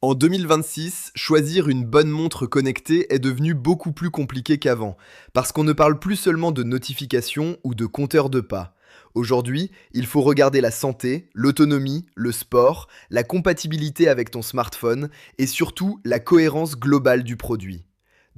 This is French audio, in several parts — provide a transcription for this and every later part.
En 2026, choisir une bonne montre connectée est devenu beaucoup plus compliqué qu'avant, parce qu'on ne parle plus seulement de notifications ou de compteurs de pas. Aujourd'hui, il faut regarder la santé, l'autonomie, le sport, la compatibilité avec ton smartphone et surtout la cohérence globale du produit.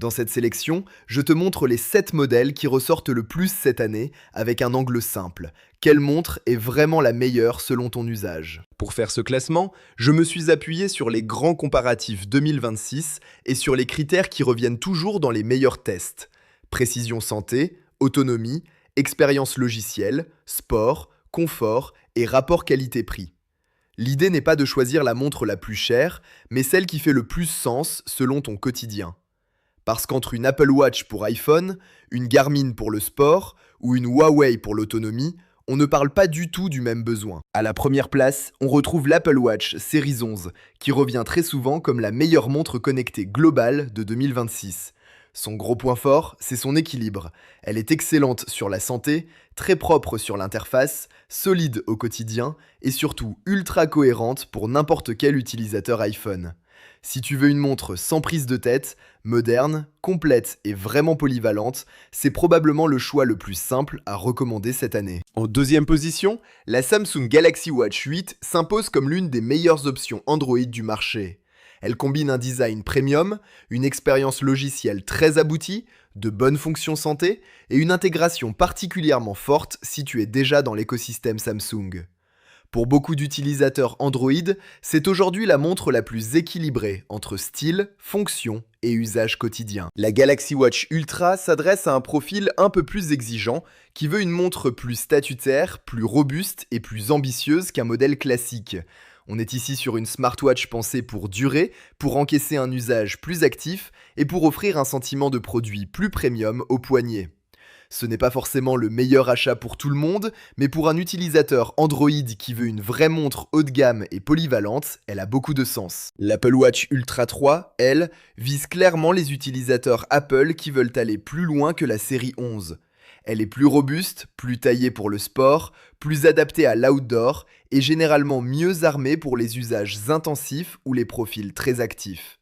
Dans cette sélection, je te montre les 7 modèles qui ressortent le plus cette année avec un angle simple. Quelle montre est vraiment la meilleure selon ton usage? Pour faire ce classement, je me suis appuyé sur les grands comparatifs 2026 et sur les critères qui reviennent toujours dans les meilleurs tests. Précision santé, autonomie, expérience logicielle, sport, confort et rapport qualité-prix. L'idée n'est pas de choisir la montre la plus chère, mais celle qui fait le plus sens selon ton quotidien. Parce qu'entre une Apple Watch pour iPhone, une Garmin pour le sport ou une Huawei pour l'autonomie, on ne parle pas du tout du même besoin. À la première place, on retrouve l'Apple Watch Series 11, qui revient très souvent comme la meilleure montre connectée globale de 2026. Son gros point fort, c'est son équilibre. Elle est excellente sur la santé, très propre sur l'interface, solide au quotidien et surtout ultra cohérente pour n'importe quel utilisateur iPhone. Si tu veux une montre sans prise de tête, moderne, complète et vraiment polyvalente, c'est probablement le choix le plus simple à recommander cette année. En deuxième position, la Samsung Galaxy Watch 8 s'impose comme l'une des meilleures options Android du marché. Elle combine un design premium, une expérience logicielle très aboutie, de bonnes fonctions santé et une intégration particulièrement forte si tu es déjà dans l'écosystème Samsung. Pour beaucoup d'utilisateurs Android, c'est aujourd'hui la montre la plus équilibrée entre style, fonction et usage quotidien. La Galaxy Watch Ultra s'adresse à un profil un peu plus exigeant qui veut une montre plus statutaire, plus robuste et plus ambitieuse qu'un modèle classique. On est ici sur une smartwatch pensée pour durer, pour encaisser un usage plus actif et pour offrir un sentiment de produit plus premium au poignet. Ce n'est pas forcément le meilleur achat pour tout le monde, mais pour un utilisateur Android qui veut une vraie montre haut de gamme et polyvalente, elle a beaucoup de sens. L'Apple Watch Ultra 3, elle, vise clairement les utilisateurs Apple qui veulent aller plus loin que la série 11. Elle est plus robuste, plus taillée pour le sport, plus adaptée à l'outdoor et généralement mieux armée pour les usages intensifs ou les profils très actifs.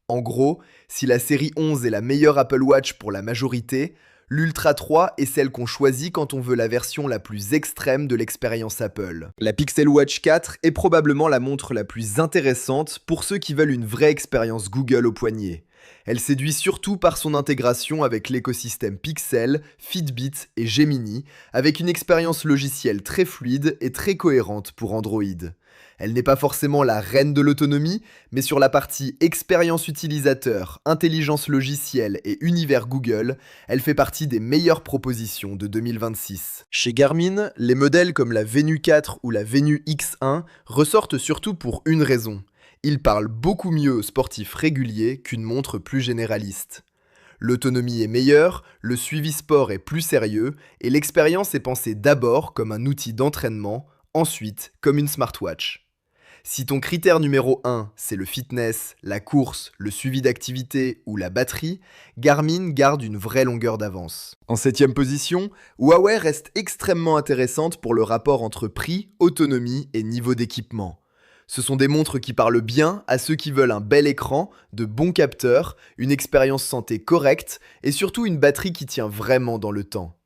En gros, si la série 11 est la meilleure Apple Watch pour la majorité, l'Ultra 3 est celle qu'on choisit quand on veut la version la plus extrême de l'expérience Apple. La Pixel Watch 4 est probablement la montre la plus intéressante pour ceux qui veulent une vraie expérience Google au poignet. Elle séduit surtout par son intégration avec l'écosystème Pixel, Fitbit et Gemini, avec une expérience logicielle très fluide et très cohérente pour Android. Elle n'est pas forcément la reine de l'autonomie, mais sur la partie expérience utilisateur, intelligence logicielle et univers Google, elle fait partie des meilleures propositions de 2026. Chez Garmin, les modèles comme la Venu 4 ou la Venu X1 ressortent surtout pour une raison. Ils parlent beaucoup mieux aux sportifs réguliers qu'une montre plus généraliste. L'autonomie est meilleure, le suivi sport est plus sérieux et l'expérience est pensée d'abord comme un outil d'entraînement, ensuite comme une smartwatch. Si ton critère numéro 1, c'est le fitness, la course, le suivi d'activité ou la batterie, Garmin garde une vraie longueur d'avance. En 7e position, Huawei reste extrêmement intéressante pour le rapport entre prix, autonomie et niveau d'équipement. Ce sont des montres qui parlent bien à ceux qui veulent un bel écran, de bons capteurs, une expérience santé correcte et surtout une batterie qui tient vraiment dans le temps.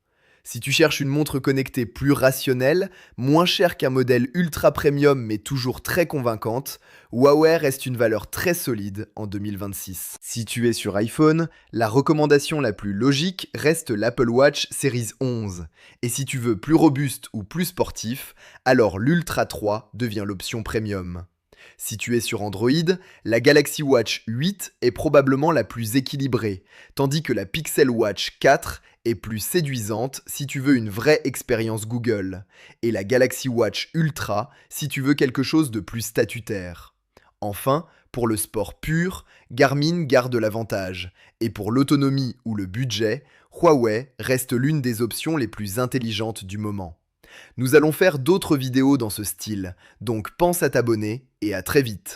Si tu cherches une montre connectée plus rationnelle, moins chère qu'un modèle ultra premium mais toujours très convaincante, Huawei reste une valeur très solide en 2026. Si tu es sur iPhone, la recommandation la plus logique reste l'Apple Watch Series 11. Et si tu veux plus robuste ou plus sportif, alors l'Ultra 3 devient l'option premium. Si tu es sur Android, la Galaxy Watch 8 est probablement la plus équilibrée, tandis que la Pixel Watch 4 est plus séduisante si tu veux une vraie expérience Google, et la Galaxy Watch Ultra si tu veux quelque chose de plus statutaire. Enfin, pour le sport pur, Garmin garde l'avantage, et pour l'autonomie ou le budget, Huawei reste l'une des options les plus intelligentes du moment. Nous allons faire d'autres vidéos dans ce style, donc pense à t'abonner et à très vite.